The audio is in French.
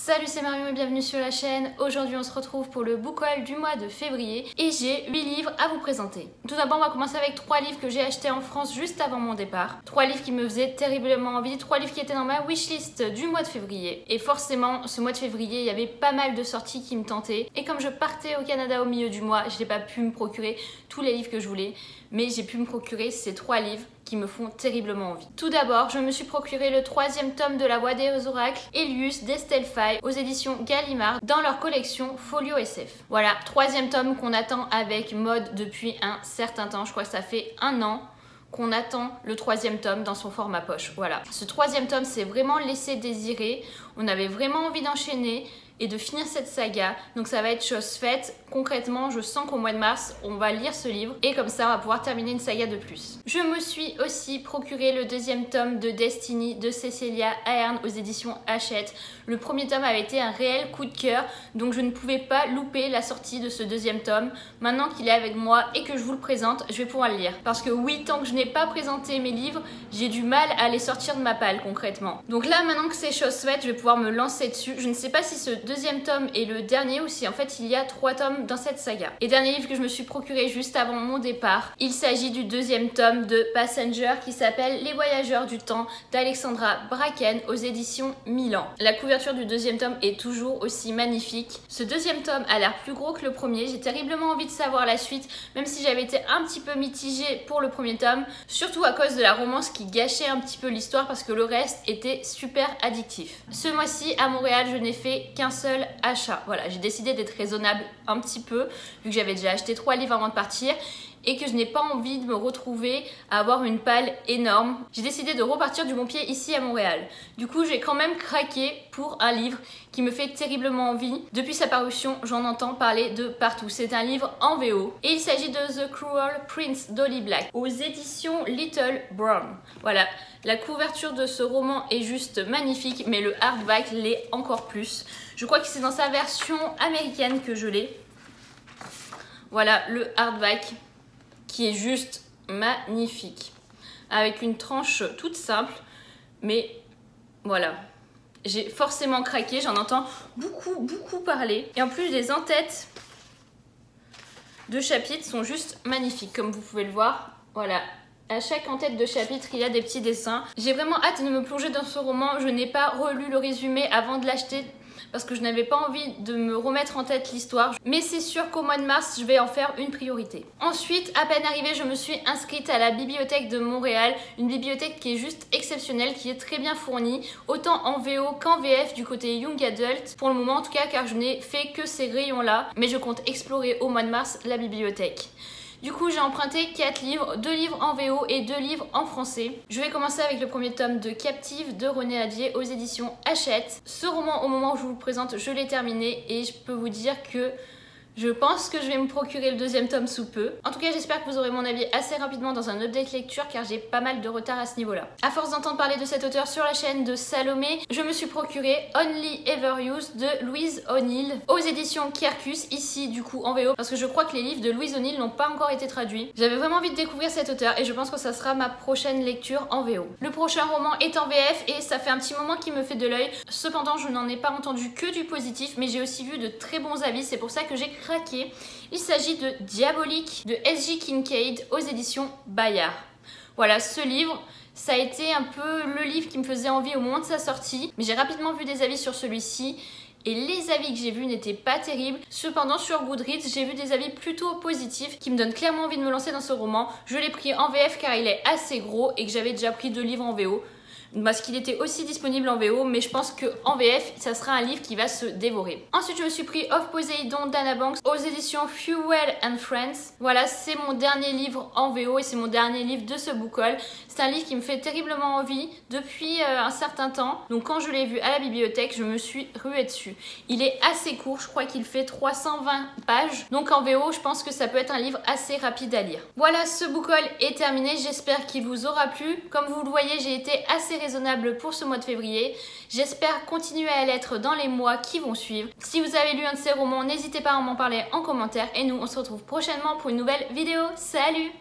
Salut, c'est Marion et bienvenue sur la chaîne. Aujourd'hui on se retrouve pour le book haul du mois de février et j'ai 8 livres à vous présenter. Tout d'abord on va commencer avec 3 livres que j'ai achetés en France juste avant mon départ. 3 livres qui me faisaient terriblement envie, 3 livres qui étaient dans ma wishlist du mois de février. Et forcément ce mois de février il y avait pas mal de sorties qui me tentaient. Et comme je partais au Canada au milieu du mois, je n'ai pas pu me procurer tous les livres que je voulais. Mais j'ai pu me procurer ces 3 livres qui me font terriblement envie. Tout d'abord, je me suis procuré le 3e tome de La Voix des Oracles, Elius d'Estelle Faye aux éditions Gallimard dans leur collection Folio SF. Voilà, 3e tome qu'on attend avec mode depuis un certain temps. Je crois que ça fait 1 an qu'on attend le 3e tome dans son format poche. Voilà, ce 3e tome s'est vraiment laissé désirer. On avait vraiment envie d'enchaîner et de finir cette saga, donc ça va être chose faite. Concrètement, je sens qu'au mois de mars, on va lire ce livre et comme ça, on va pouvoir terminer une saga de plus. Je me suis aussi procuré le 2e tome de Destiny de Cecilia Ahern aux éditions Hachette. Le 1er tome avait été un réel coup de cœur, donc je ne pouvais pas louper la sortie de ce 2e tome. Maintenant qu'il est avec moi et que je vous le présente, je vais pouvoir le lire. Parce que oui, tant que je n'ai pas présenté mes livres, j'ai du mal à les sortir de ma palle concrètement. Donc là, maintenant que c'est chose faite, je vais pouvoir me lancer dessus. Je ne sais pas si ce 2e tome est le dernier ou si en fait il y a 3 tomes dans cette saga. Et dernier livre que je me suis procuré juste avant mon départ, il s'agit du 2e tome de Passenger qui s'appelle Les Voyageurs du Temps d'Alexandra Bracken aux éditions Milan. La couverture du 2e tome est toujours aussi magnifique. Ce 2e tome a l'air plus gros que le premier. J'ai terriblement envie de savoir la suite, même si j'avais été un petit peu mitigée pour le 1er tome, surtout à cause de la romance qui gâchait un petit peu l'histoire parce que le reste était super addictif. Ce mois-ci à Montréal, je n'ai fait qu'un seul achat. Voilà, j'ai décidé d'être raisonnable un petit peu, vu que j'avais déjà acheté 3 livres avant de partir et que je n'ai pas envie de me retrouver à avoir une palle énorme. J'ai décidé de repartir du bon pied ici à Montréal. Du coup, j'ai quand même craqué pour un livre qui me fait terriblement envie. Depuis sa parution, j'en entends parler de partout. C'est un livre en VO et il s'agit de The Cruel Prince d'Holly Black aux éditions Little Brown. Voilà, la couverture de ce roman est juste magnifique, mais le hardback l'est encore plus. Je crois que c'est dans sa version américaine que je l'ai. Voilà le hardback qui est juste magnifique. Avec une tranche toute simple, mais voilà. J'ai forcément craqué, j'en entends beaucoup parler. Et en plus, les en-têtes de chapitres sont juste magnifiques, comme vous pouvez le voir. Voilà. À chaque en-tête de chapitre, il y a des petits dessins. J'ai vraiment hâte de me plonger dans ce roman. Je n'ai pas relu le résumé avant de l'acheter parce que je n'avais pas envie de me remettre en tête l'histoire. Mais c'est sûr qu'au mois de mars, je vais en faire une priorité. Ensuite, à peine arrivée, je me suis inscrite à la bibliothèque de Montréal. Une bibliothèque qui est juste exceptionnelle, qui est très bien fournie, autant en VO qu'en VF du côté Young Adult. Pour le moment en tout cas, car je n'ai fait que ces rayons-là. Mais je compte explorer au mois de mars la bibliothèque. Du coup, j'ai emprunté 4 livres, 2 livres en VO et 2 livres en français. Je vais commencer avec le 1er tome de Captive de René Adier aux éditions Hachette. Ce roman, au moment où je vous le présente, je l'ai terminé et je peux vous dire que je pense que je vais me procurer le 2e tome sous peu. En tout cas, j'espère que vous aurez mon avis assez rapidement dans un update lecture car j'ai pas mal de retard à ce niveau-là. À force d'entendre parler de cet auteur sur la chaîne de Salomé, je me suis procuré Only Ever Used de Louise O'Neill aux éditions Kierkus, ici du coup en VO, parce que je crois que les livres de Louise O'Neill n'ont pas encore été traduits. J'avais vraiment envie de découvrir cet auteur et je pense que ça sera ma prochaine lecture en VO. Le prochain roman est en VF et ça fait un petit moment qu'il me fait de l'œil. Cependant, je n'en ai pas entendu que du positif, mais j'ai aussi vu de très bons avis, c'est pour ça que j'ai craqué. Il s'agit de Diabolique de S.J. Kincaid aux éditions Bayard. Voilà, ce livre, ça a été un peu le livre qui me faisait envie au moment de sa sortie, mais j'ai rapidement vu des avis sur celui-ci et les avis que j'ai vus n'étaient pas terribles. Cependant, sur Goodreads, j'ai vu des avis plutôt positifs qui me donnent clairement envie de me lancer dans ce roman. Je l'ai pris en VF car il est assez gros et que j'avais déjà pris 2 livres en VO. Parce qu'il était aussi disponible en VO, mais je pense qu'en VF, ça sera un livre qui va se dévorer. Ensuite, je me suis pris Of Poseidon d'Anna Banks aux éditions Fuel and Friends. Voilà, c'est mon dernier livre en VO et c'est mon dernier livre de ce book haul. C'est un livre qui me fait terriblement envie depuis un certain temps. Donc quand je l'ai vu à la bibliothèque, je me suis ruée dessus. Il est assez court, je crois qu'il fait 320 pages. Donc en VO, je pense que ça peut être un livre assez rapide à lire. Voilà, ce book haul est terminé. J'espère qu'il vous aura plu. Comme vous le voyez, j'ai été assez raisonnable pour ce mois de février. J'espère continuer à l'être dans les mois qui vont suivre. Si vous avez lu un de ces romans, n'hésitez pas à m'en parler en commentaire et nous on se retrouve prochainement pour une nouvelle vidéo. Salut!